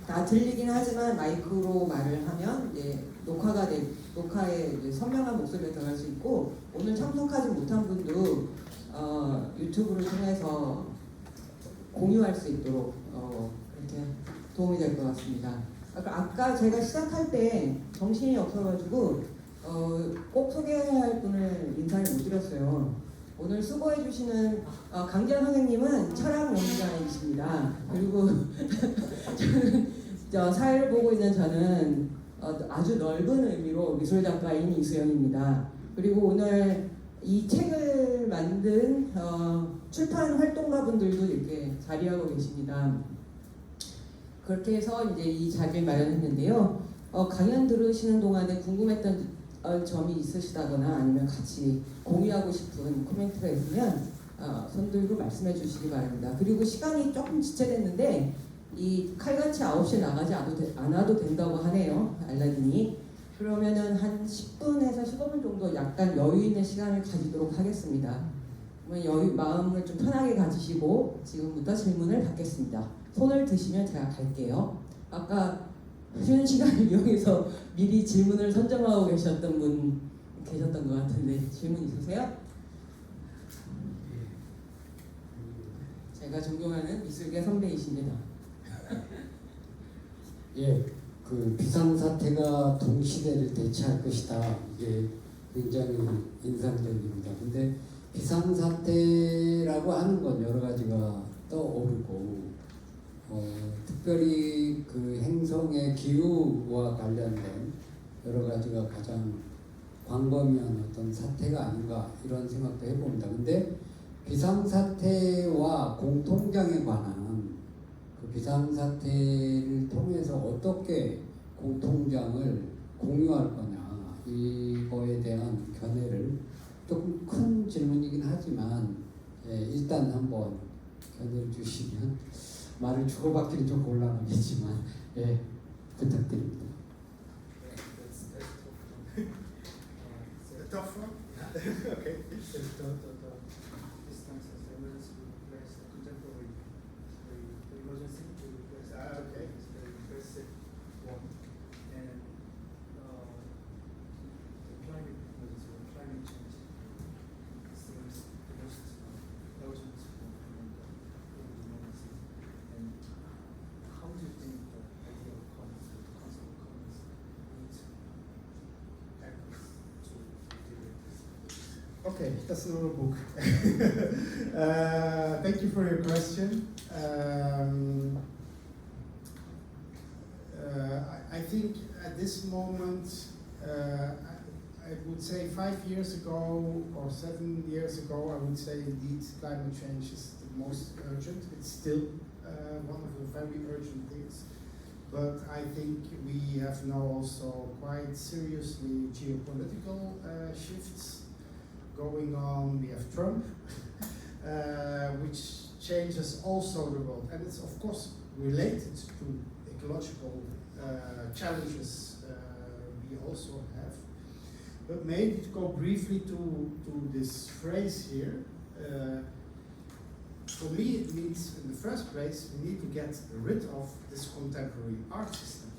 다 들리긴 하지만 마이크로 말을 하면 이제 녹화에 이제 선명한 목소리가 들어갈 수 있고, 오늘 참석하지 못한 분도 유튜브를 통해서 공유할 수 있도록 이렇게 도움이 될 것 같습니다. 아까 제가 시작할 때 정신이 없어가지고 꼭 소개해야 할 분을 인사를 못 드렸어요. 오늘 수고해 주시는 강지현 선생님은 철학 연구자이십니다. 그리고 저는 사회를 보고 있는 저는 아주 넓은 의미로 미술 작가인 이수영입니다. 그리고 오늘 이 책을 만든 출판 활동가분들도 이렇게 자리하고 계십니다. 그렇게 해서 이제 이 자리를 마련했는데요. 강연 들으시는 동안에 궁금했던 점이 있으시다거나 아니면 같이 공유하고 싶은 코멘트가 있으면 손 들고 말씀해 주시기 바랍니다. 그리고 시간이 조금 지체됐는데 이 칼같이 9시에 나가지 않아도 된다고 하네요, 알라딘이. 그러면은 한 10분에서 15분 정도 약간 여유 있는 시간을 가지도록 하겠습니다. 마음을 좀 편하게 가지시고 지금부터 질문을 받겠습니다. 손을 드시면 제가 갈게요. 아까 쉬는 시간을 이용해서 미리 질문을 선정하고 계셨던 분 계셨던 것 같은데 질문 있으세요? 제가 존경하는 미술계 선배이십니다. 예, 그 비상사태가 동시대를 대체할 것이다. 이게 굉장히 인상적입니다. 근데 비상사태라고 하는 건 여러 가지가 떠오르고 특별히 그 행성의 기후와 관련된 여러 가지가 가장 광범위한 어떤 사태가 아닌가 이런 생각도 해봅니다. 근데 비상사태와 공통장에 관한 그 비상사태를 통해서 어떻게 공통장을 공유할 거냐 이거에 대한 견해를 조금 큰 질문이긴 하지만 일단 한번 견해를 주시면 말을 주고받기는 좀 곤란하겠지만 부탁드립니다. Tough one? Okay. The distance as emergency will replace the contemporary the emergency will replace okay. It's a very impressive one. And the climate emergency or climate change seems the most urgent one among the emergencies. And how do you think the idea of commons, the Council of Commons, needs actors to deal with this? Okay, that's another book. Thank you for your question. I think at this moment, I would say 5 years ago or 7 years ago, I would say indeed climate change is the most urgent. It's still one of the very urgent things. But I think we have now also quite seriously geopolitical shifts going on. We have Trump, which changes also the world. And it's of course related to ecological challenges we also have. But maybe to go briefly to this phrase here, for me it means in the first place we need to get rid of this contemporary art system.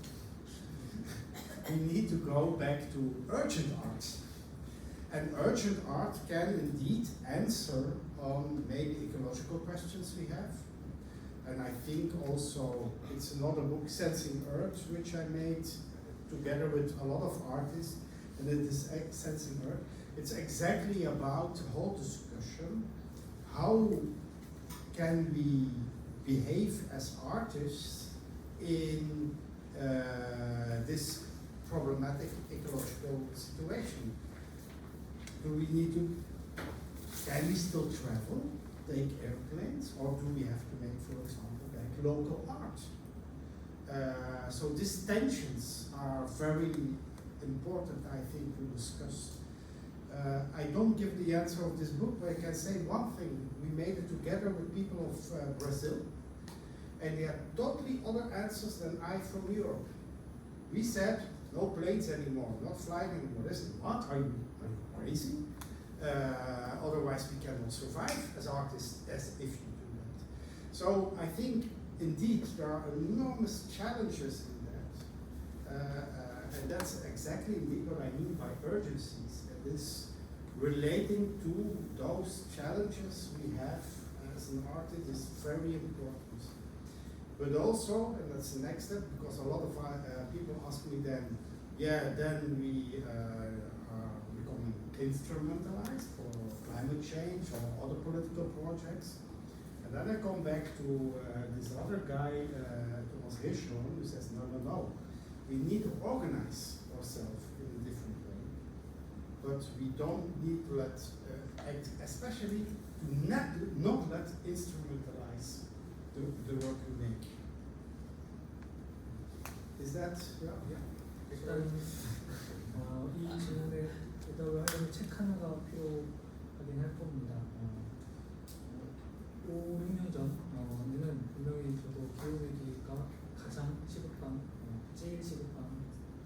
We need to go back to urgent art. And urgent art can indeed answer on maybe ecological questions we have. And I think also it's another book, Sensing Earth, which I made together with a lot of artists, and it is Sensing Earth. It's exactly about the whole discussion, how can we behave as artists in this problematic ecological situation. Do we need to, can we still travel, take airplanes, or do we have to make, for example, like local art? So these tensions are very important, I think, to discuss. I don't give the answer of this book, but I can say one thing. We made it together with people of Brazil, and they had totally other answers than I from Europe. We said, no planes anymore, not flying anymore. They said, what, are you crazy? Otherwise we cannot survive as artists as if you do that. So I think indeed, there are enormous challenges in that. And that's exactly indeed what I mean by urgencies. It is relating to those challenges we have as an artist is very important. But also, and that's the next step, because a lot of people ask me then, yeah, then we are becoming instrumentalized for climate change or other political projects. And then I come back to this other guy, Thomas Hirschhorn, who says, no. We need to organize ourselves in a different way. But we don't need to let, especially to not let instrumentalize the work we make. Is that, yeah. 일단 이 질문에 대답을 하려면 책 하나가 필요하긴 할 겁니다. 5, 6년 전에는 분명히 저도 기후위기가 가장 시급한, 제일 시급한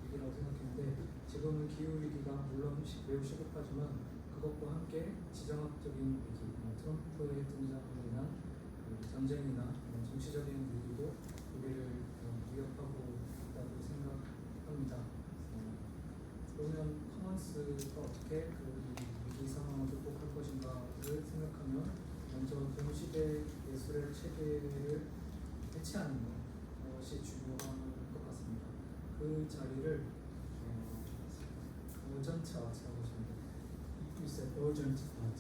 위기라고 생각했는데 지금은 기후위기가 물론 매우 시급하지만 그것과 함께 지정학적인 위기, 트럼프의 등장으로 인한 전쟁이나 정치적인 위기도 우리를 위협하고 있다고 생각합니다. 그러면 커먼스가 어떻게 그 위기 상황을 극복할 것인가를 생각하면 먼저 동시대 예술의 체계를 해체하는 것이 중요한 것 같습니다. 그 자리를 urgent art라고 하십니다. You said urgent art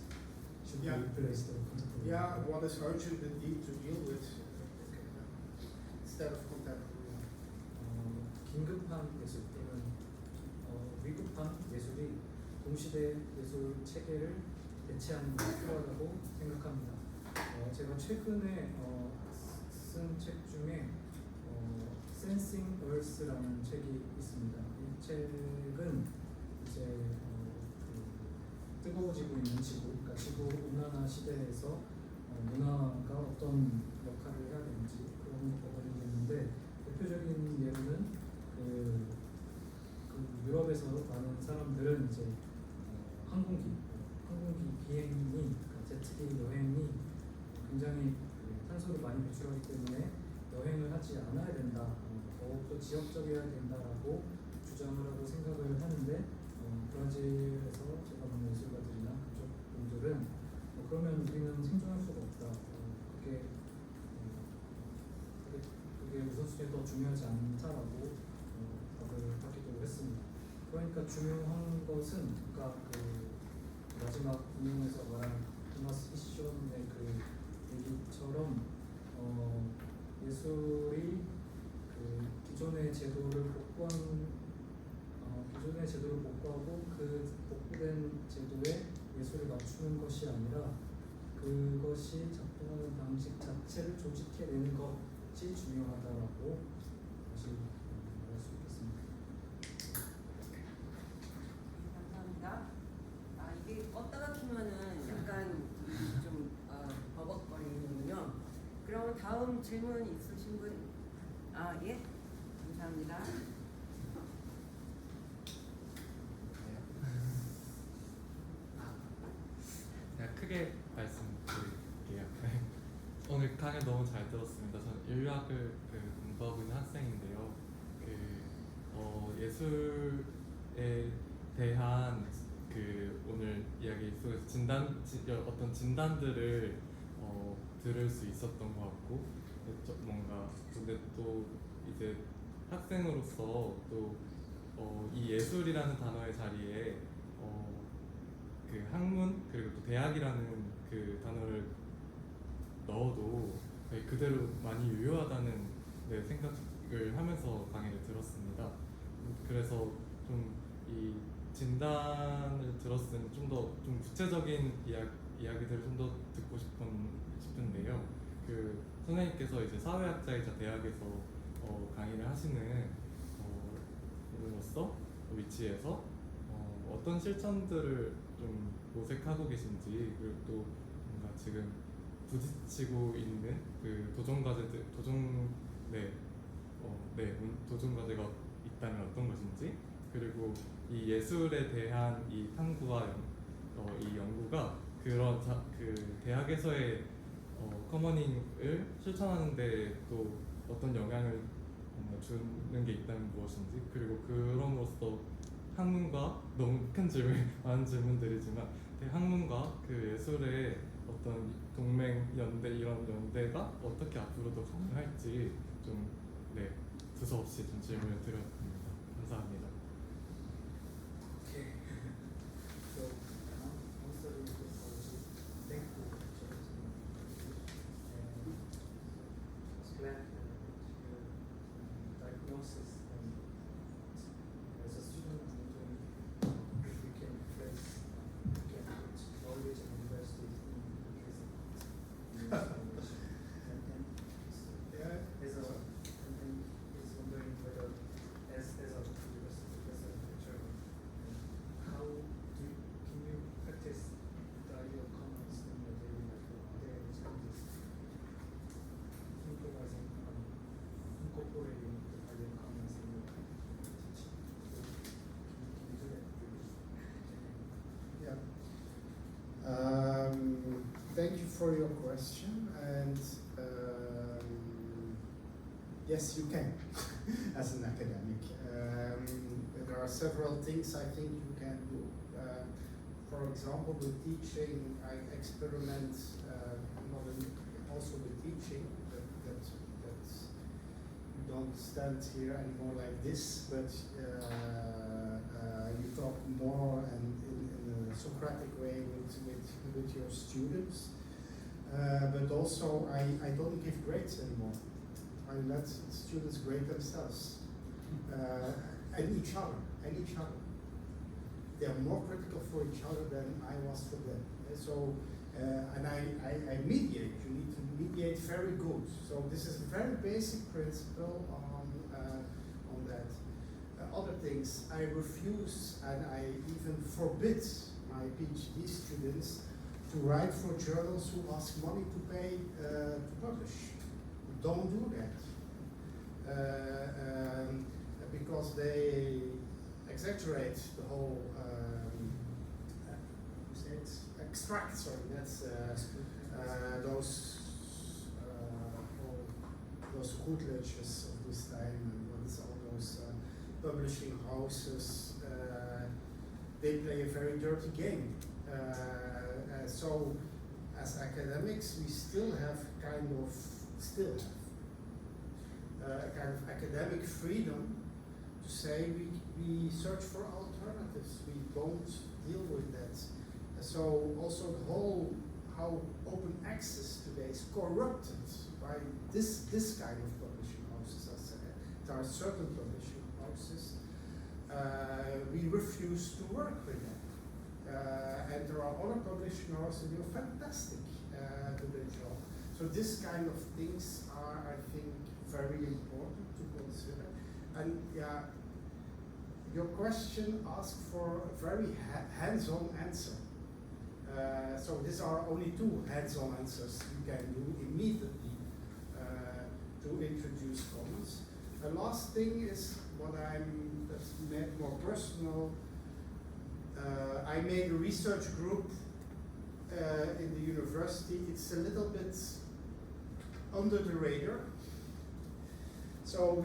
should Yeah. be replaced with contemporary. Yeah, what is urgent indeed to deal with instead of contemporary. 긴급한 예술 또는 위급한 예술이 동시대 예술 체계를 대체하는 것이 필요하다고 생각합니다. 제가 최근에 쓴 책 중에 Sensing Earth라는 책이 있습니다. 이 책은 이제 뜨거워지고 있는 지구, 그러니까 지구 온난화 시대에서 문화가 어떤 역할을 해야 되는지 그런 것을 얘기했는데 대표적인 예로는 그 유럽에서 많은 사람들은 이제 항공기 비행이 그러니까 제트기 여행이 굉장히 탄소를 많이 배출하기 때문에 여행을 하지 않아야 된다, 더욱더 지역적이어야 된다라고 주장을 하고 생각을 하는데 브라질에서 제가 보는 예술가들이나 그쪽 분들은 그러면 우리는 생존할 수가 없다. 그게 우선순위에 더 중요하지 않다라고 답을 하기도 했습니다. 그러니까 중요한 것은 아까 그 마지막 인용에서 말한 토마스 히쇼의 그 얘기처럼 예술이 그 기존의 제도를 복구하고 그 복구된 제도에 예술을 맞추는 것이 아니라 그것이 작동하는 방식 자체를 조직해내는 것이 중요하다라고 다시 말할 수 있겠습니다. 감사합니다. 이게 껐다가 키면은 약간 좀 버벅거리는군요. 그럼 다음 질문 있으신 분? 예. 감사합니다. 제가 크게 말씀드릴게요. 오늘 강의 너무 잘 들었습니다. 저는 인류학을 공부하고 있는 학생인데요. 예술에 대한 오늘 이야기 속에서 어떤 진단들을 들을 수 있었던 것 같고, 뭔가 근데 또 이제 학생으로서 또 이 예술이라는 단어의 자리에 그 학문 그리고 또 대학이라는 그 단어를 넣어도 그대로 많이 유효하다는 생각을 하면서 강의를 들었습니다. 그래서 좀 이 진단을 들었으면 좀 더 좀 구체적인 이야기들을 좀 더 듣고 싶은데요. 그 선생님께서 이제 사회학자이자 대학에서 강의를 하시는 분으로서 위치에서 어떤 실천들을 좀 모색하고 계신지, 그리고 또 뭔가 지금 부딪히고 있는 그 도전과제가 있다면 어떤 것인지, 그리고 이 예술에 대한 이 탐구와 이 연구가 그 대학에서의 커머닝을 실천하는데 또 어떤 영향을 주는 게 있다면 무엇인지, 그리고 그럼으로써 학문과 너무 큰 질문, 많은 질문들이지만 학문과 그 예술의 어떤 동맹 연대, 이런 연대가 어떻게 앞으로도 가능할지 좀 두서없이 좀 질문을 드렸습니다. 감사합니다. Okay. So now answering the question, thank you for choosing and I was glad that your diagnosis and as a student I'm doing if we can place can put knowledge and university in the case of and Yeah. as a and is wondering whether as a university professor and lecturer, how can you practice the idea of commons in your daily life? Are there any challenges improvising, incorporating the idea of commons in your teaching? So can you do that? Yeah. Thank you for your question, and yes, you can, as an academic. There are several things I think you can do. For example, with teaching, I experiment also with teaching. That you don't stand here anymore like this, but you talk more and in a Socratic way with your students. But also, I don't give grades anymore. I let students grade themselves and each other. They are more critical for each other than I was for them. So, and I mediate. You need to mediate very good. So this is a very basic principle on that. Other things, I refuse and I even forbid my PhD students to write for journals who ask money to pay to publish. Don't do that. Because they exaggerate the whole extract, sorry, that's those Routledges of this time and what's all those publishing houses, they play a very dirty game. So as academics we still have a kind of academic freedom to say we search for alternatives, we don't deal with that. So also the whole how open access today is corrupted by this kind of publishing houses. There are certain publishing houses we refuse to work with them. And there are other publishing houses who are fantastic to their job. So this kind of things are, I think, very important to consider. And yeah, your question asked for a very hands-on answer. So these are only two hands-on answers you can do immediately to introduce commons. The last thing is that's more personal. I made a research group in the university. It's a little bit under the radar. So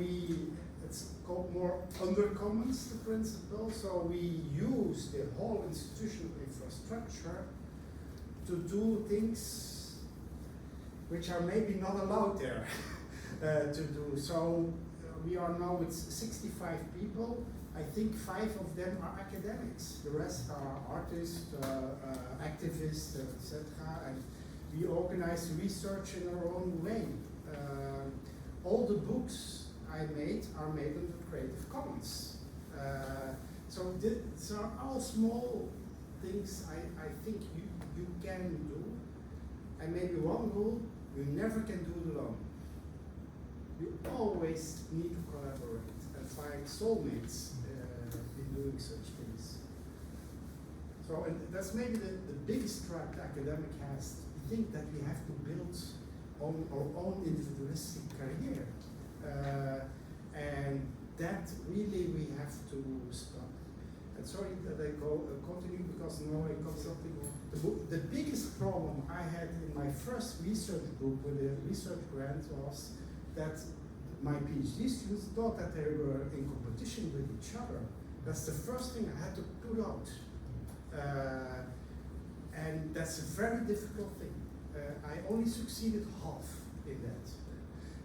it's called more under commons, the principle. So we use the whole institutional infrastructure to do things which are maybe not allowed there to do. So we are now with 65 people. I think 5 of them are academics. The rest are artists, activists, etc. And we organize research in our own way. All the books I made are made under Creative Commons. So these are all small things I think you can do. And maybe one rule, you never can do it alone. You always need to collaborate and find soulmates in doing such things. So, and that's maybe the biggest trap the academic has. We think that we have to build on our own individualistic career. And that really we have to stop. sorry that I continue because now I got something. The biggest problem I had in my first research group with a research grant was that my PhD students thought that they were in competition with each other. That's the first thing I had to put out. And that's a very difficult thing. I only succeeded half in that.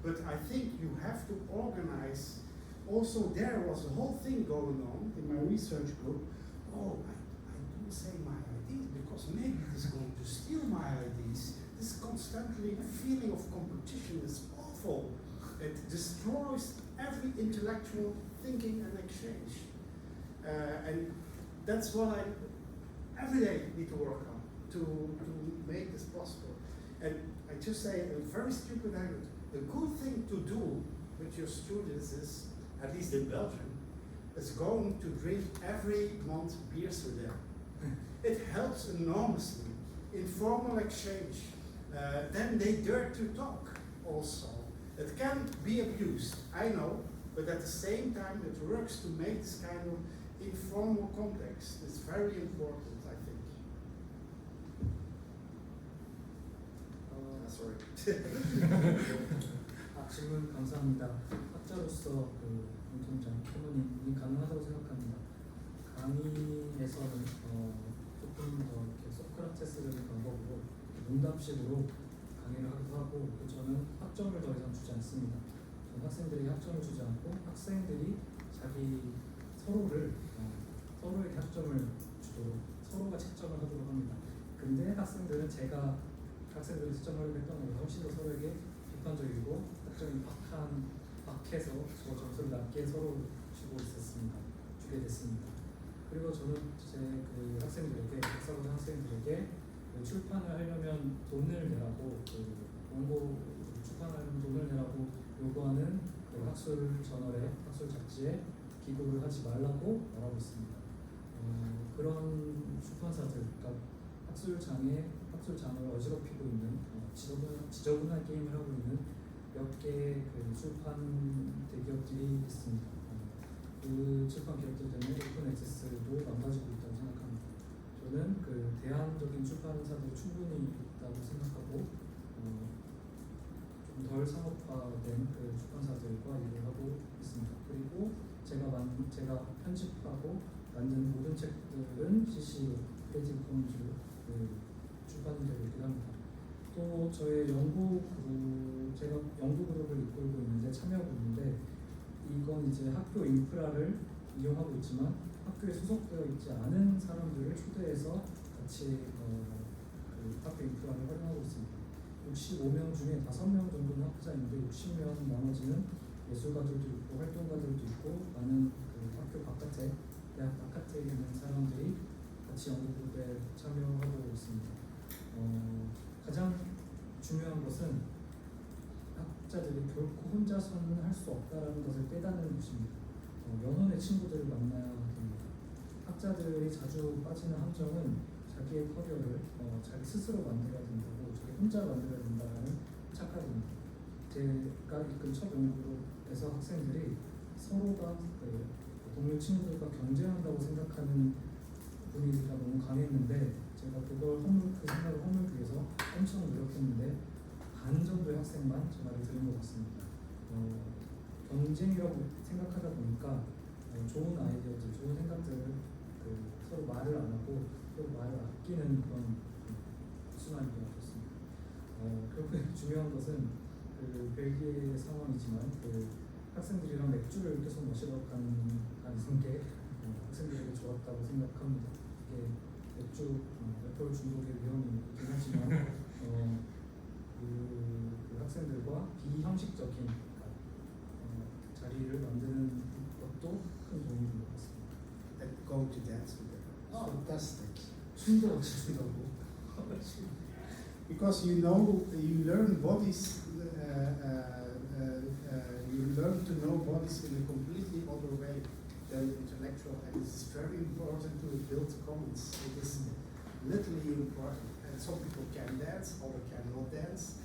But I think you have to organize. Also, there was a whole thing going on in my research group. Oh, I don't say my ideas because maybe it's going to steal my ideas. This constantly feeling of competition is awful. It destroys every intellectual thinking and exchange. And that's what I every day need to work on to make this possible. And I just say a very stupid language. The good thing to do with your students is, at least in Belgium, is going to drink every month beers with them. It helps enormously. Informal exchange. Then they dare to talk also. It can be abused, I know, but at the same time it works to make this kind of informal context. It's very important, I think. Sorry. 질문 감사합니다. 학자로서 그 공통점 질문이 가능하다고 생각합니다. 강의에서는 조금 더 이렇게 소크라테스적인 방법으로 농담식으로 강의를 하기도 하고, 또 저는 학점을 더 이상 주지 않습니다. 저는 학생들에게 학점을 주지 않고 학생들이 자기 서로에게 학점을 주도록 서로가 채점을 하도록 합니다. 근데 학생들은 제가 학생들을 채점하려고 했던 것보다 훨씬 더 서로에게 비판적이고 학점이 박해서 점수를 낮게 서로 주게 됐습니다. 그리고 저는 제 그 학생들에게, 박사고등 학생들에게 출판을 하려면 돈을 내라고, 원고 출판하려면 돈을 내라고 요구하는 그 학술 저널에, 학술 잡지에 기고를 하지 말라고 말하고 있습니다. 그런 출판사들, 그러니까 학술장을 어지럽히고 있는 지저분한 게임을 하고 있는 몇 개의 그 출판 대기업들이 있습니다. 그 출판 기업들 때문에 오픈 액세스도 망가지고 있다고 생각합니다. 저는 그 대안적인 출판사들이 충분히 있다고 생각하고, 좀 덜 상업화된 그 출판사들과 일을 하고 있습니다. 그리고 제가 편집하고 만든 모든 책들은 CC 크리에이티브 커먼즈 출판이 되고 있기도 합니다. 또 저의 제가 연구 그룹을 이끌고 있는데, 참여하고 있는데, 이건 이제 학교 인프라를 이용하고 있지만 학교에 소속되어 있지 않은 사람들을 초대해서 같이 그 학교 인프라를 활용하고 있습니다. 65명 중에 5명 정도는 학자인데 60명 나머지는 예술가들도 있고 활동가들도 있고 많은 그 학교 바깥에, 대학 바깥에 있는 사람들이 같이 연구그룹에 참여하고 있습니다. 가장 중요한 것은 학자들이 결코 혼자서는 할 수 없다는 것을 깨닫는 것입니다. 연원의 친구들을 만나야 됩니다. 학자들이 자주 빠지는 함정은 자기의 커리어를 자기 스스로 만들어야 된다고, 자기 혼자 만들어야 된다는 착각입니다. 제가 이끈 첫 연구그룹에서 학생들이 서로가 동료 친구들과 경쟁한다고 생각하는 분위기가 너무 강했는데, 제가 그 생각을 허물기 위해서 엄청 노력했는데 반 정도의 학생만 제 말을 들은 것 같습니다. 경쟁이라고 생각하다 보니까 좋은 아이디어들, 좋은 생각들을 서로 말을 안 하고 서로 말을 아끼는 그런 순환이 되었습니다. 결국 중요한 것은 벨기에 상황이지만 학생들이랑 맥주를 계속 마시러 가는 게 학생들에게 좋았다고 생각합니다. 이게 알코올 중독의 위험이 있긴 하지만 그 학생들과 비형식적인 자리를 만드는 것도 큰 도움이 된 것 같습니다. And go to dance with them. Fantastic. 춤도 같이 춘다고. Because you learn bodies, you learn to know bodies in a completely other way than intellectual, and it's very important to build commons. It is literally important, and some people can dance, others cannot dance,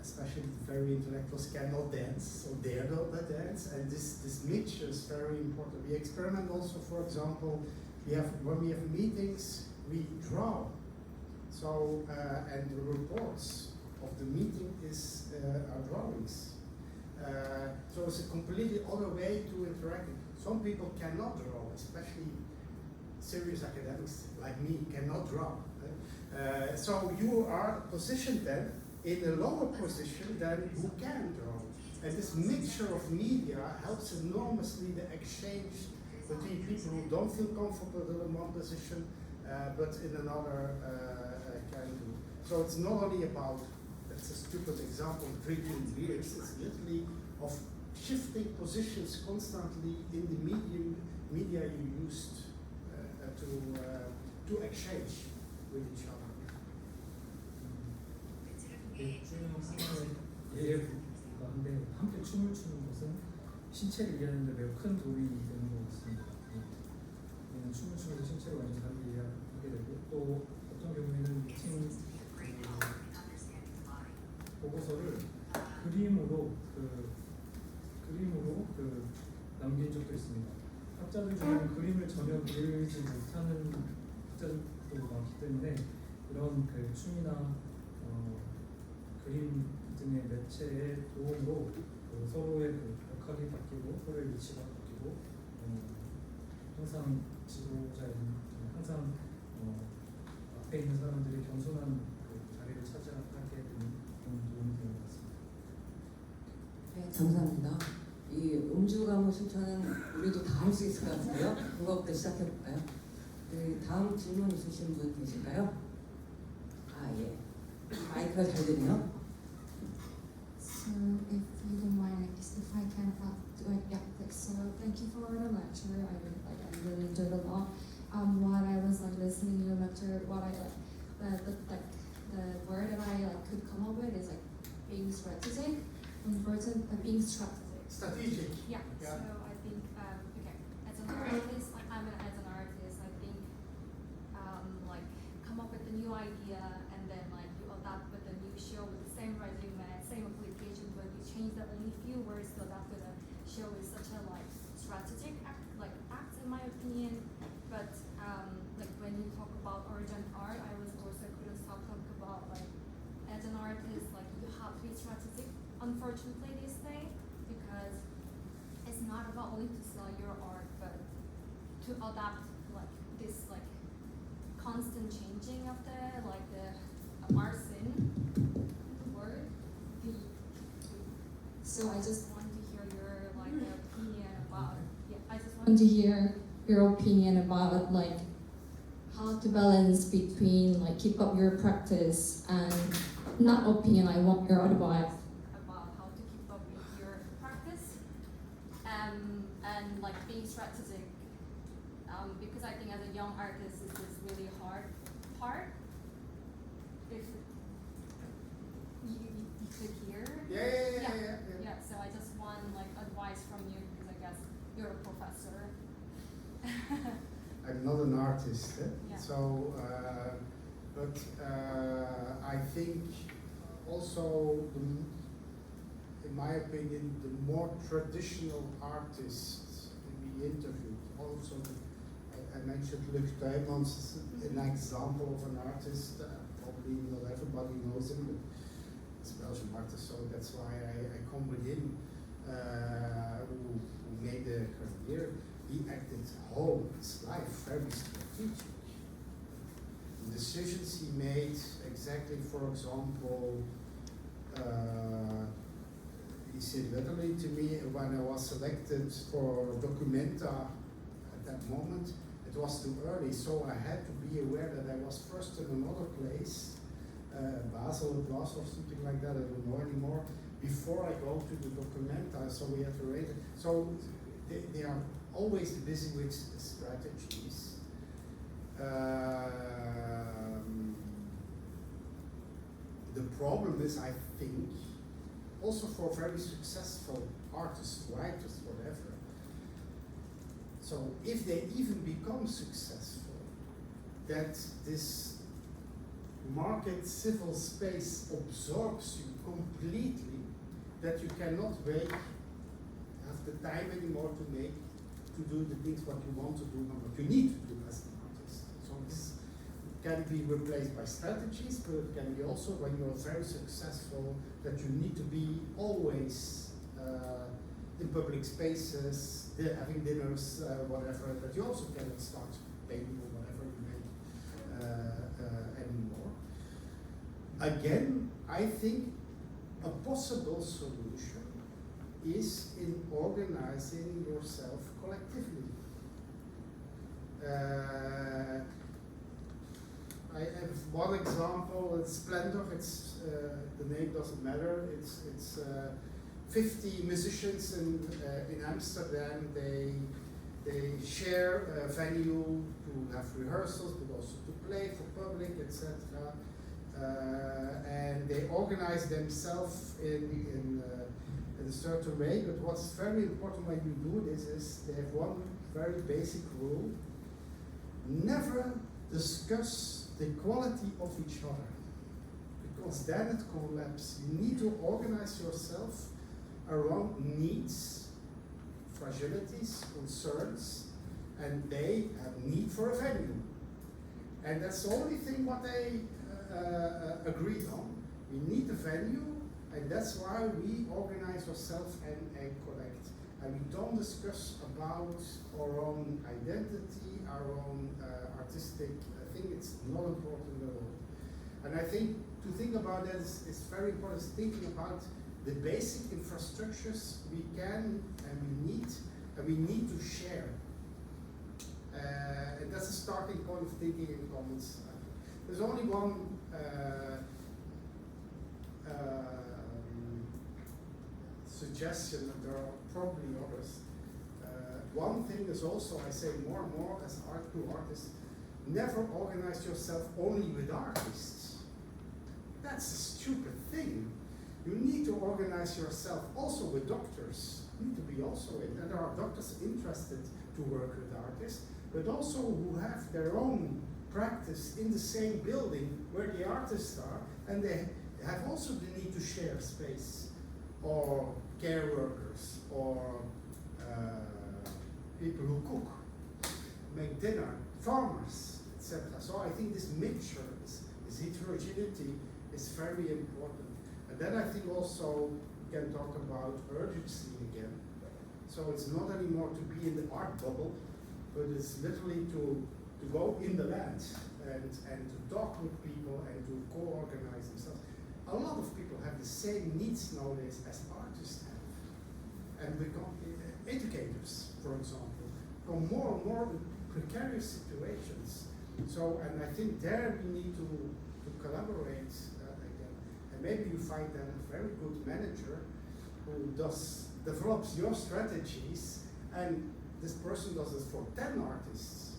especially the very intellectuals cannot dance, so they don't dance, and this mixture is very important. We experiment also, for example, when we have meetings, we draw. So, and the reports of the meeting are drawings. So it's a completely other way to interact. Some people cannot draw, especially serious academics like me cannot draw. So you are positioned then in a lower position than who can draw. And this mixture of media helps enormously the exchange between people who don't feel comfortable in one position, but in another can do. So it's not only about, that's a stupid example, drinking beers, it's literally of shifting positions constantly in the media you used to exchange with each other. 예예인데 함께 춤을 추는 것은 신체를 이해하는 데 매우 큰 도움이 되는 것 같습니다. 우리는 춤을 추면서 신체를 완전히 다르게 이해하게 되고 또 어떤 경우에는 팀 보고서를 그림으로 남긴 적도 있습니다. 학자들 중에는 그림을 전혀 그리지 못하는 학자들도 많기 때문에 이런 그 춤이나 그림 등의 매체의 도움으로 서로의 그 역할이 바뀌고 서로의 위치가 바뀌고 항상 지도자인 항상 앞에 있는 사람들이 겸손한 그 자리를 차지하게 되는 그런 도움이 되는 것 같습니다. 네, 감사합니다. 이 음주 가무 실천은 우리도 다 할 수 있을 것 같은데요. 그거부터 시작해 볼까요? 그 다음 질문 있으신 분 계실까요? 아 예, 마이크가 잘 되네요. So if you don't mind, if I can add to it, yeah. So thank you for the lecture. I really enjoyed a lot. While I was listening to the lecture, what I the word that I could come up with is being strategic. Being strategic. Strategic. Yeah. Yeah. So I think okay, as an artist, as an artist, I think come up with a new idea and then you adapt with a new show with the same resume, same application, but you change the only few words to adapt to the show is such a strategic act in my opinion. But when you talk about urgent art, I was also couldn't stop talking about as an artist you have to be strategic. Unfortunately, this day because it's not about only to sell your art, but to adapt this constant changing of the art scene word. So I just want to hear your opinion about. Yeah, I just want to hear your opinion about how to balance between keep up your practice and not opinion. I want your advice about how to keep up with your practice and being strategic. Because I think as a young artist, this is really hard part. If you could hear. Yeah. So I just want advice from you because I guess you're a professor. I'm not an artist, Yeah. so but I think also, in my opinion, the more traditional artists we interviewed, also I mentioned Luc Tuymans is an example of an artist. Probably not everybody knows him, but he's a Belgian artist, so that's why I come with him, who made a career. He acted whole his life very strategic. The decisions he made, exactly, for example, he said literally to me when I was selected for Documenta at that moment, it was too early, so I had to be aware that I was first in another place, Basel Plus or something like that, I don't know anymore, before I go to the Documenta, so we had to rate it. So they are always busy with strategies. The problem is, I think, also for very successful artists, writers, whatever. So if they even become successful, that this market civil space absorbs you completely, that you cannot have the time anymore to do the things what you want to do and what you need to do as an artist. So this can be replaced by strategies, but it can be also when you're very successful that you need to be always in public spaces, having dinners, whatever, that you also cannot start painting or whatever you make anymore. Again, I think a possible solution is in organizing yourself collectively. I have one example. It's Splendor. It's the name doesn't matter. It's 50 musicians in Amsterdam. They share a venue to have rehearsals, but also to play for public, etc. And they organize themselves in a certain way. But what's very important when you do this is they have one very basic rule: never discuss the quality of each other, because then it collapses. You need to organize yourself around needs, fragilities, concerns, and they have need for a venue. And that's the only thing what they agreed on. We need a venue, and that's why we organize ourselves and collect. And we don't discuss about our own identity, our own artistic thing. It's not important at all. And I think to think about that is very important. Is thinking about the basic infrastructures we can and we need to share. And that's a starting point of thinking in commons. There's only one suggestion, and there are probably others. One thing is also, I say more and more as artists, never organize yourself only with artists. That's a stupid thing. You need to organize yourself also with doctors. You need to be also in, and there are doctors interested to work with artists, but also who have their own practice in the same building where the artists are, and they have also the need to share space, or care workers, or people who cook, make dinner, farmers, etc. So I think this mixture, this heterogeneity is very important. And then I think also we can talk about urgency again. So it's not anymore to be in the art bubble, but it's literally to go in the land and to talk with people and to co-organize themselves. A lot of people have the same needs nowadays as artists have. And become educators, for example, become more and more in precarious situations. So, and I think there we need to collaborate again. And maybe you find then a very good manager who develops your strategies, and this person does it for 10 artists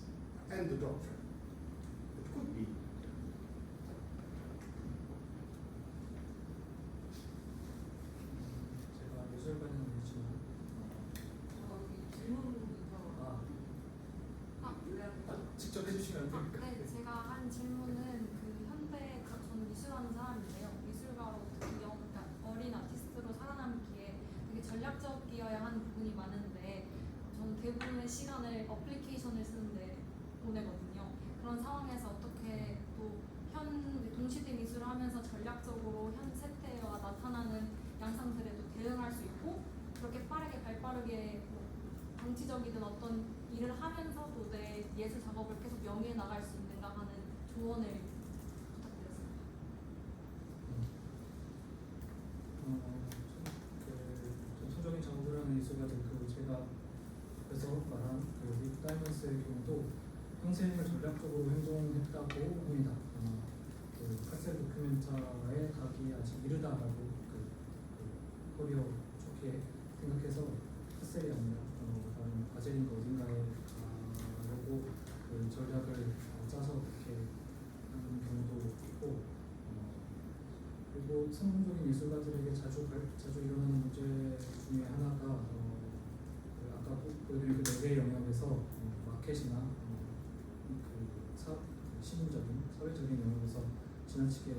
and the doctor. It could be. 제가 예술가는 아니지만 질문부터 직접 해주시면 됩니까? 네, 제가 한 질문은 그 현대 저는 미술하는 사람인데요. 미술가로 그러니까 어린 아티스트로 살아남기에 되게 전략적이어야 하는 부분이 많은데 저는 대부분의 시간을 어플리케이션을 쓰는데 보내거든요. 그런 상황에서 어떻게 또 동시대 미술을 하면서 전략적으로 현 세태와 나타나는 양상들에도 대응할 수 있고 그렇게 빠르게 발빠르게 정치적이든 어떤 일을 하면서도 내 예술 작업을 계속 영위해 나갈 수 있는가 하는 조언을 부탁드렸습니다. 전통적인 장부라는 예술가들 제가 그래서 말한 릭 다이먼스의 경우도 평생을 전략적으로 행동했다고 합니다. 카셀 도큐멘터에 가기 아직 이르다라고 커리어 좋게 생각해서 카셀이 아니라 다른 바젤린 어딘가에 가려고 전략을 짜서 그렇게 하는 경우도 있고 그리고 성공적인 예술가들에게 자주 일어나는 문제 중에 하나가 아까 보여드린 그 4개의 영역에서 마켓이나 시민적인 사회적인 영역에서 지나치게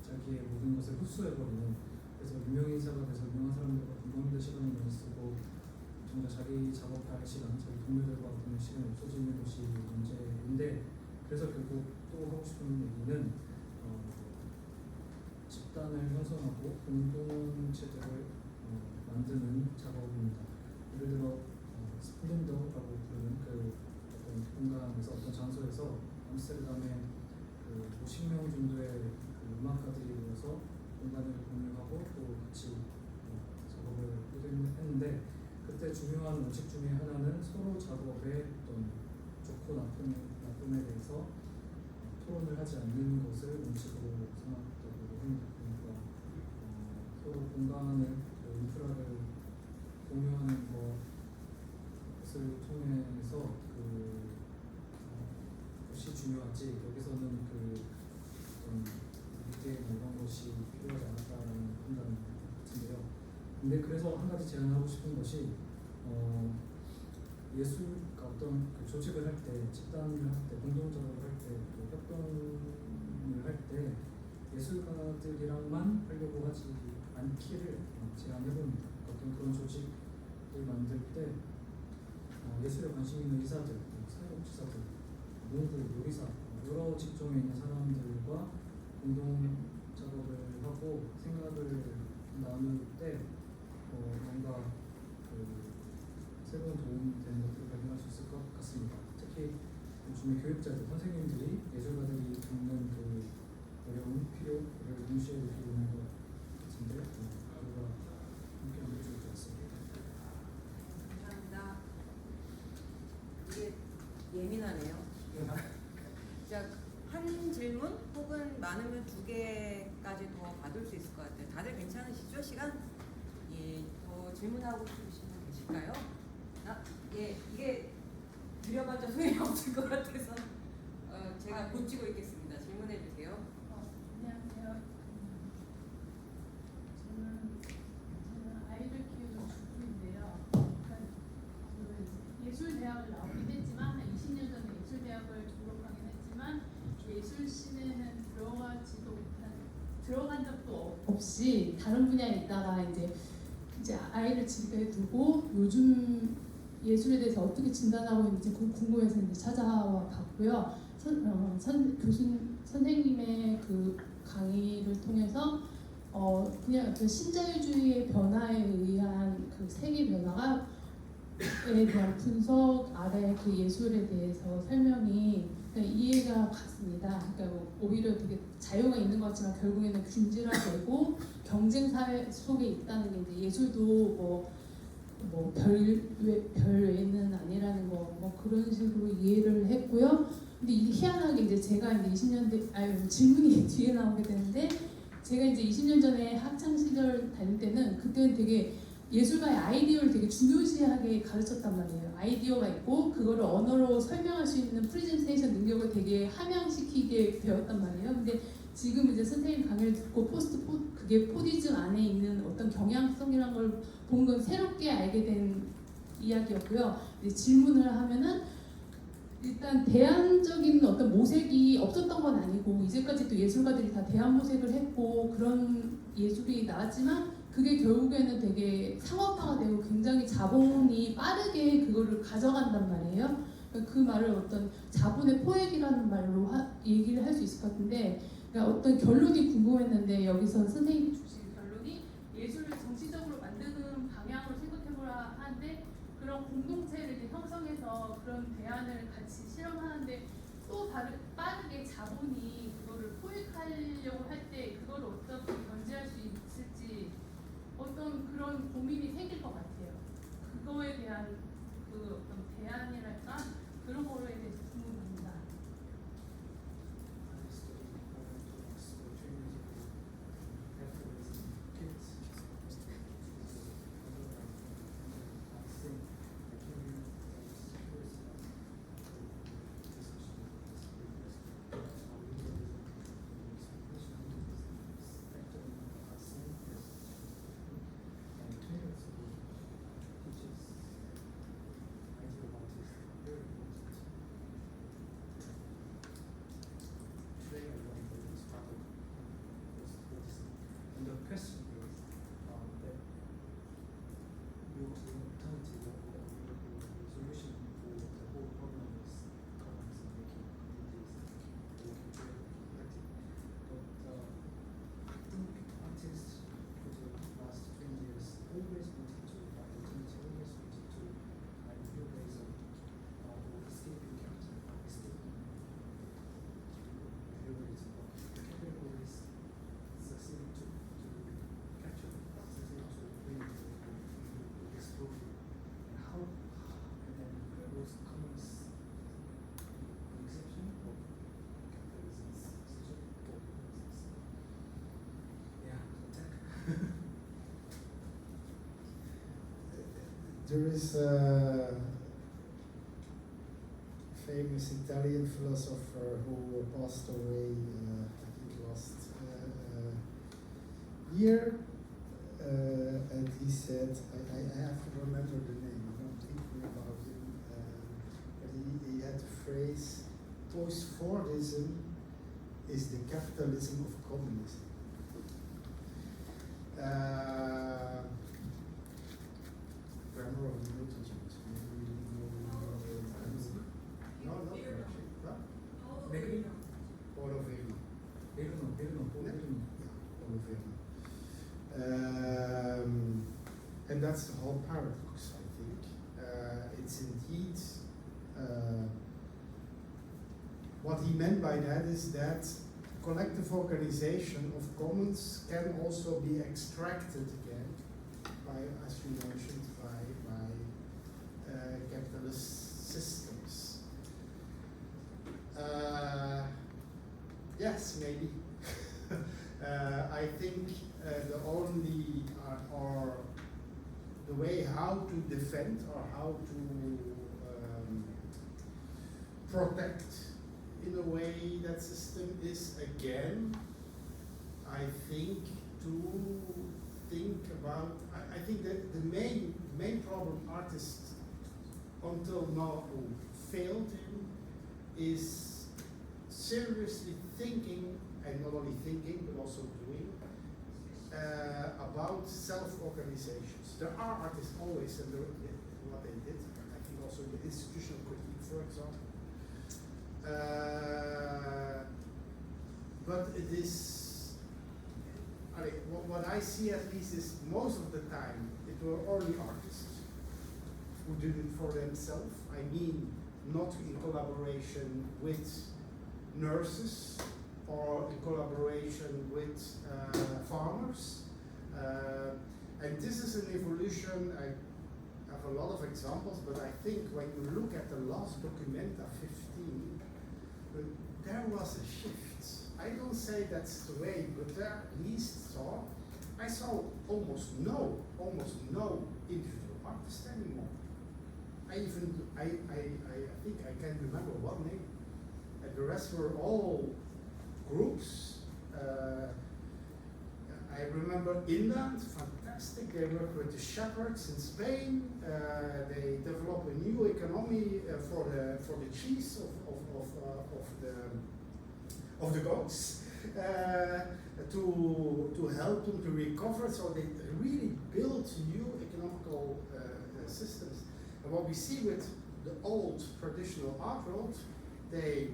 자기의 모든 것을 흡수해버리는, 그래서 유명인사가 돼서 유명한 사람들과 공감대 시간을 많이 쓰고 정말 자기 작업할 시간, 자기 동료들과 보낼 시간이 없어지는 것이 문제인데, 그래서 결국 또 하고 싶은 얘기는 집단을 형성하고 공동체들을 만드는 작업입니다. 예를 들어 스플렌더라고 부르는 어떤 공간에서, 어떤 장소에서 암스테르담에 50명 정도의 음악가들이 모여서 공간을 공유하고 또 같이 작업을 했는데, 그때 중요한 원칙 중에 하나는 서로 작업의 어떤 좋고 나쁨에 대해서 토론을 하지 않는 것을 원칙으로 생각했다고 합니다. 그러니까 서로 공간을, 인프라를 공유하는 것을 통해서 그것이 중요하지, 여기서는 어떤 위계 이런 것이 필요하지 않았다는 판단 같은데요. 근데 그래서 한 가지 제안하고 싶은 것이 예술가 어떤 조직을 할 때, 집단을 할 때, 공동작업을 할 때, 또 활동을 할 때 예술가들이랑만 하려고 하지 않기를 제안해봅니다. 어떤 그런 조직을 만들 때 예술에 관심 있는 의사들, 사회복지사들, 농부, 요리사, 여러 직종에 있는 사람들과 공동 작업을 하고 생각을 나눌 때 뭔가 새로운 도움이 되는 것들을 발견할 수 있을 것 같습니다. 특히 요즘에 교육자들, 선생님들이 예술가들이 겪는 어려운 필요를 동시에 느끼고 있는 것 같은데, 우리가 함께 하면 좋을 것 같습니다. 감사합니다. 이게 예민하네요. 자, 한 질문 혹은 많으면 2개까지 더 받을 수 있을 것 같아요. 다들 괜찮으시죠? 시간? 예, 더 질문하고 싶으신 분 계실까요? 예, 이게 드려봤자 소용이 없을 것 같아서 제가 고치고 있겠습니다. 질문해 주세요. 안녕하세요. 저는 아이를 키우는 주부인데요. 그러니까 예술대학을 나오긴 했지만 한 20년 전에 예술대학을 졸업하긴 했지만 예술씬에는 들어간 적도 없이 다른 분야에 있다가 이제 아이를 집에 두고 요즘 예술에 대해서 어떻게 진단하고 있는지 궁금해서 이제 찾아와 봤고요. 선생님의 강의를 통해서 그냥 신자유주의의 변화에 의한 세계 변화에 대한 분석 아래 예술에 대해서 설명이 이해가 갔습니다. 그러니까 오히려 되게 자유가 있는 것 같지만 결국에는 균질화되고 경쟁 사회 속에 있다는 게 이제 예술도 별 외는 아니라는 그런 식으로 이해를 했고요. 근데 이게 희한하게 이제 제가 이제 20년 질문이 뒤에 나오게 되는데, 제가 이제 20년 전에 학창 시절 다닐 때는 그때는 되게 예술가의 아이디어를 되게 중요시하게 가르쳤단 말이에요. 아이디어가 있고 그거를 언어로 설명할 수 있는 프레젠테이션 능력을 되게 함양시키게 배웠단 말이에요. 근데 지금 이제 선생님 강의를 듣고 그게 포디즘 안에 있는 어떤 경향성이라는 걸 본 건 새롭게 알게 된 이야기였고요. 이제 질문을 하면은 일단 대안적인 어떤 모색이 없었던 건 아니고 이제까지도 예술가들이 다 대안 모색을 했고 그런 예술이 나왔지만 그게 결국에는 되게 상업화가 되고 굉장히 자본이 빠르게 그거를 가져간단 말이에요. 그러니까 그 말을 어떤 자본의 포획이라는 말로 얘기를 할 수 있을 것 같은데, 그러니까 어떤 결론이 궁금했는데 여기서 선생님이 주신 결론이 예술을 정치적으로 만드는 방향으로 생각해보라 하는데, 그런 공동체를 이제 형성해서 그런 대안을 같이 실험하는데 또 빠르게 자본이 그거를 포획하려고 할 때 그거를 어떻게 견제할 수 있을지 어떤 그런 고민이 생길 것 같아요. 그거에 대한 어떤 대안이랄까 그런 거에 대해서 궁금합니다. There is a famous Italian philosopher who passed away, I think last year, and he said, I have to remember the name, I'm not thinking about him, but he had the phrase, post-Fordism is the capitalism of communism. Grammar of the multitude. Maybe you know no, not Virgil. Huh? Negrino. Paulo Verne. Paulo Verne. And that's the whole paradox, I think. It's indeed what he meant by that is that collective organization of commons can also be extracted again by, as you mentioned, by capitalist systems. Yes, maybe. I think the only or the way how to defend or how to protect in a way that system is again, I think, to think about. I think that the main problem artists until now who failed in is seriously thinking, and not only thinking but also doing, about self-organizations. There are artists always, and what they did, I think also the institutional critique, for example. But it is, what I see at least is most of the time it were only artists who did it for themselves. I mean, not in collaboration with nurses or in collaboration with farmers. And this is an evolution. I have a lot of examples, but I think when you look at the last Documenta 15, there was a shift. I don't say that's the way, but there at least I saw almost no individual artist anymore. I think I can remember one name, and the rest were all groups. I remember Inland, fantastic. They work with the shepherds in Spain. They develop a new economy for the cheese of the goats to help them to recover. So they really built new economical systems. And what we see with the old traditional art world, they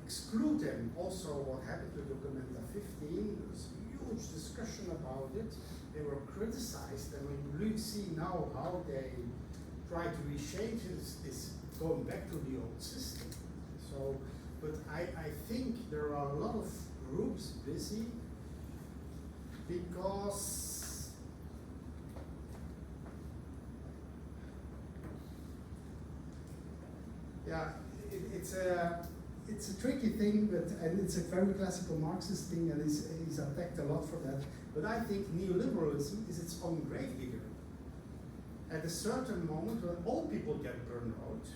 exclude them. Also, what happened to Documenta 15, there was a huge discussion about it. They were criticized, and when you really see now how they try to reshape it, it's going back to the old system. So, but I think there are a lot of groups busy because it's a tricky thing, and it's a very classical Marxist thing, and he's attacked a lot for that. But I think neoliberalism is its own grave digger. At a certain moment, when all people get burned out,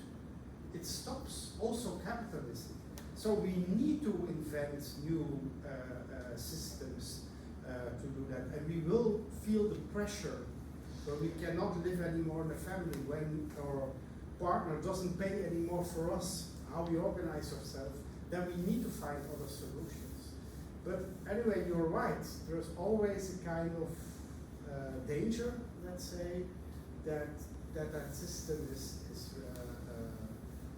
it stops also capitalism. So we need to invent new systems to do that, and we will feel the pressure. So we cannot live anymore in a family when our partner doesn't pay anymore for us, how we organize ourselves, then we need to find other solutions. But anyway, you're right. There's always a kind of danger, let's say, that system is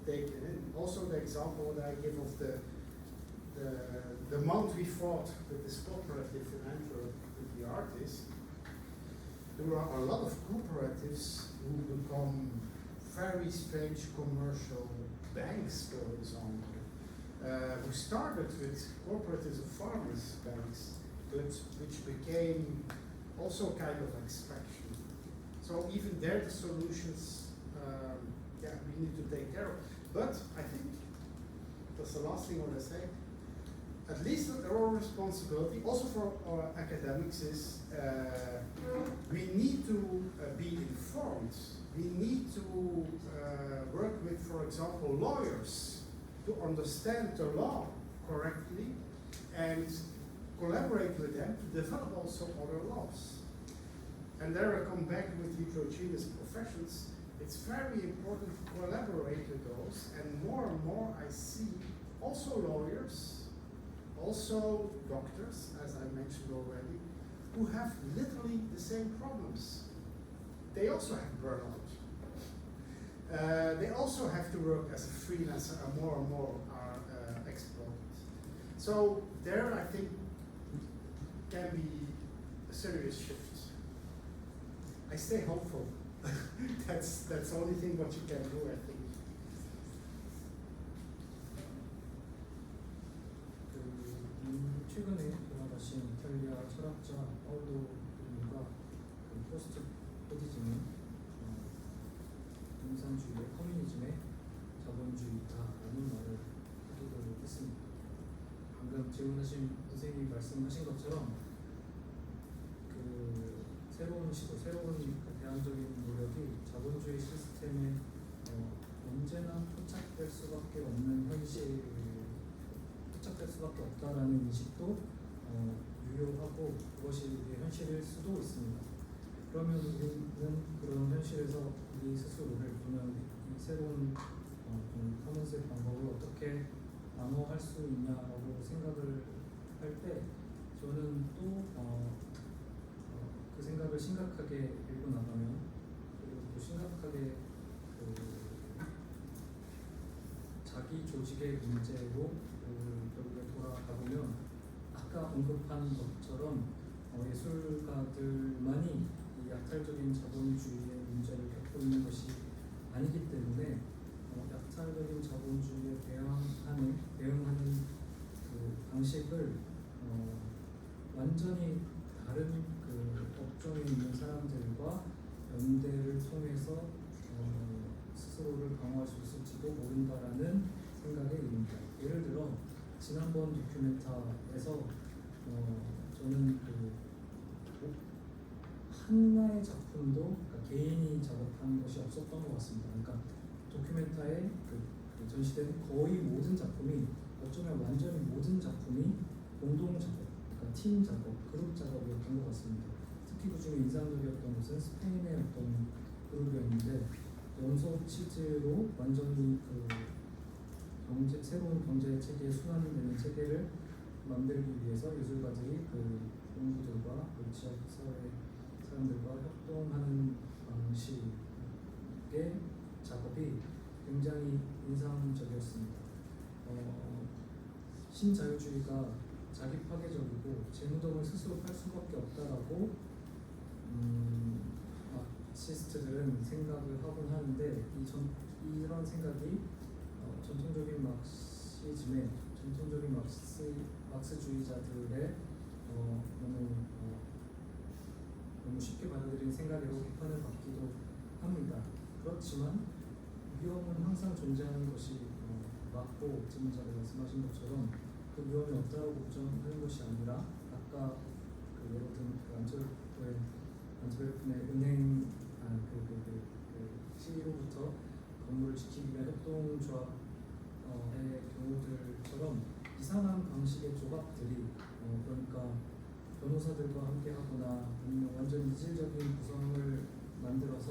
taken in. Also, the example that I give of the month we fought with this cooperative in Antwerp with the artists, there are a lot of cooperatives who become very strange commercial banks, for example, who started with cooperatives of farmers banks, but which became also kind of extraction. So even there, the solutions, we need to take care of. But I think that's the last thing I want to say. at least our responsibility, also for our academics, is we need to be informed. We need to work with, for example, lawyers to understand the law correctly and collaborate with them to develop also other laws. And there I come back with heterogeneous professions. It's very important to collaborate with those, and more I see also lawyers, also doctors, as I mentioned already, who have literally the same problems. They also have burnout. They also have to work as a freelancer, and more are exploited. So there, I think, can be a serious shift. I stay hopeful. that's the only thing what you can do, I think. 최근에 돌아가신 이탈리아 철학자 파울로가 포스트 포디즘은 인산주의의 커뮤니즘의 자본주의다라는 말을 하기도 했습니다. 방금 질문하신 선생님이 말씀하신 것처럼 그 새로운 시도, 새로운 대안적인 노력이 자본주의 시스템에 언제나 포착될 수밖에 없는 현실, 포착될 수밖에 없다라는 인식도 유효하고 그것이 우리의 현실일 수도 있습니다. 그러면 우리는 그런 현실에서 우리 스스로를 또는 이 새로운 커먼스의 방법을 어떻게 나눠할 수 있냐라고 생각을 할 때 저는 또 그 생각을 심각하게 읽고 나가면 그리고 또 심각하게 그 자기 조직의 문제로 결국에 돌아가보면 아까 언급한 것처럼 예술가들만이 이 약탈적인 자본주의의 문제를 겪고 있는 것이 아니기 때문에 약탈적인 자본주의에 대응하는 그 방식을 완전히 다른 그 업종에 있는 사람들과 연대를 통해서 스스로를 강화할 수 있을지도 모른다라는 생각에 이릅니다. 예를 들어 지난번 도큐멘터에서 저는 그 하나의 작품도 그러니까 개인이 작업한 것이 없었던 것 같습니다. 그러니까 도큐멘터에 그 전시된 거의 모든 작품이 어쩌면 완전히 모든 작품이 공동 작업, 그러니까 팀 작업, 그룹 작업이었던 것 같습니다. 특히 그 중에 인상적이었던 것은 스페인의 어떤 그룹이었는데 연속 실제로 완전히 그 새로운 경제 체계, 순환이 되는 체계를 만들기 위해서 예술가들이 그 농부들과 그 지역 사회 사람들과 협동하는 방식의 작업이 굉장히 인상적이었습니다. 신자유주의가 자기 파괴적이고 제 무덤을 스스로 팔 수밖에 없다라고 마르크시스트들은 생각을 하곤 하는데 이런 생각이 전통적인 마르크시즘의 전통적인 마르크스주의자들의 너무 쉽게 받아들인 생각으로 비판을 받기도 합니다. 그렇지만 위험은 항상 존재하는 것이 맞고 질문자가 말씀하신 것처럼 그 위험이 없다고 걱정하는 것이 아니라 아까 그 예를 든 안트베르펜의 은행 CEO부터 건물을 지키기 위한 협동조합의 경우들처럼 이상한 방식의 조합들이 그러니까 변호사들과 함께하거나 아니면 완전 이질적인 구성을 만들어서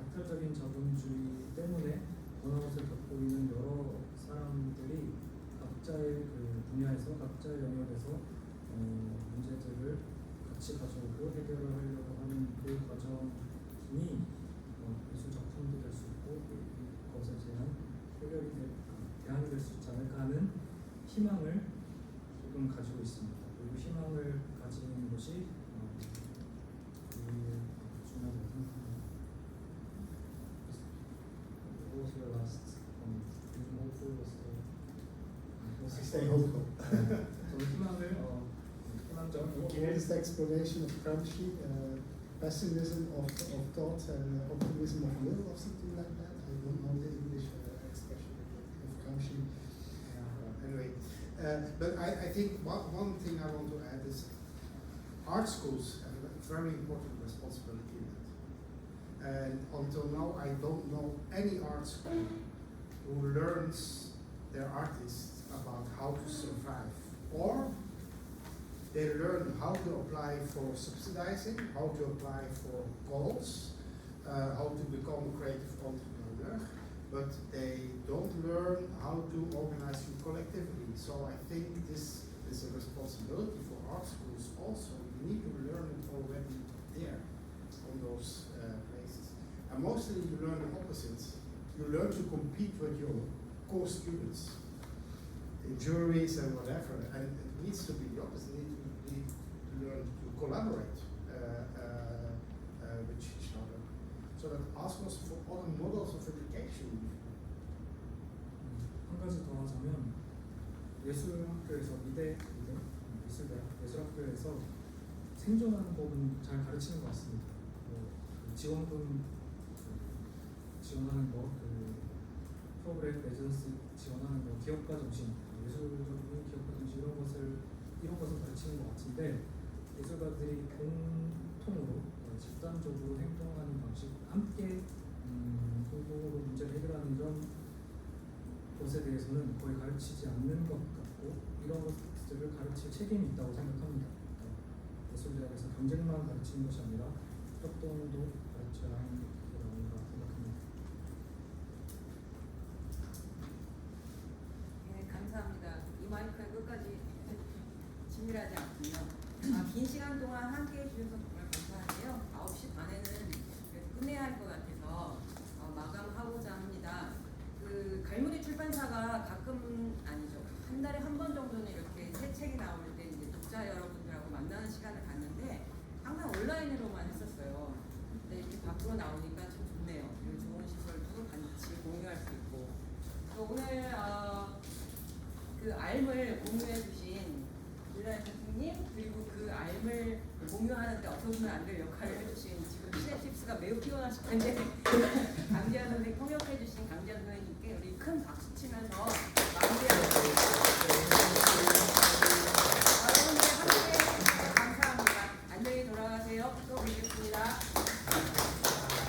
약탈적인 자본주의 때문에 번아웃을 겪고 있는 여러 사람들이 각자의 그 분야에서 각자의 영역에서 문제들을 같이 가져오고 해결을 하려고 하는 그 과정이 예술 작품도 될 수 있고 그것에 대한 대안이 될 수 있지 않을까 하는 희망을 조금 가지고 있습니다. 그리고 희망을 가지는 것이 우리의 중요하다고 생각합니다. What was your last comment? Being hopeful was I stay hopeful. 저는 희망을 희망적. Greatest explanation of Gramsci, pessimism of thought and optimism of will, or something like that. I don't know the English expression of Gramsci. Anyway, But I think one thing I want to add is art schools have a very important responsibility in that. And until now, I don't know any art school who learns their artists about how to survive, or they learn how to apply for subsidizing, how to apply for calls, how to become a creative entrepreneur, but they don't learn how to organize you collectively. So I think this is a responsibility for art schools also. You need to learn it already there on those places. And mostly you learn the opposites. You learn to compete with your co-students in juries and whatever, and it needs to be the opposite. You need to learn to collaborate with each other. So that asks us for other models of education. 한 가지 더 하자면 예술학교에서 예술학교에서 생존하는 법은 잘 가르치는 것 같습니다. 그 지원금 지원하는 거, 프로그램 레전스 지원하는 거, 기업가 정신, 예술적인 기업가 정신 이런 것을 가르치는 것 같은데 예술가들이 공통으로 집단적으로 행동하는 방식, 함께 공동으로 문제를 해결하는 것에 대해서는 거의 가르치지 않는 것 같고 이런 것들을 가르칠 책임이 있다고 생각합니다. 예술대학에서 경쟁만 가르치는 것이 아니라 협동도 가르쳐야 하는 거라고 생각합니다. 네, 감사합니다. 이 마이크가 끝까지 진밀하지 않군요. 긴 시간 동안 함께 해주셔서 정말 감사한데요. 9시 반에는 끝내야 할 것 같아서 마감하고자 합니다. 그 갈무리 출판사가 가끔 아니죠. 한 달에 한 번 정도는 이렇게 새 책이 나올 때 이제 독자 여러분들하고 만나는 시간을 갖는데 항상 온라인으로만 했었어요. 근데 이렇게 밖으로 나오니까 참 좋네요. 그리고 좋은 시설도 같이 공유할 수 있고. 또 오늘 그 알을 공유해주신 윤라인 선생님 그리고 그 알을 공유하는데 없어서는 안 될 역할을 해주신 지금 시냅tips가 매우 피곤하실 텐데 강지아 선생님 통역해주신 강지아 선생님께 우리 큰 박수 치면서 마무리하겠습니다.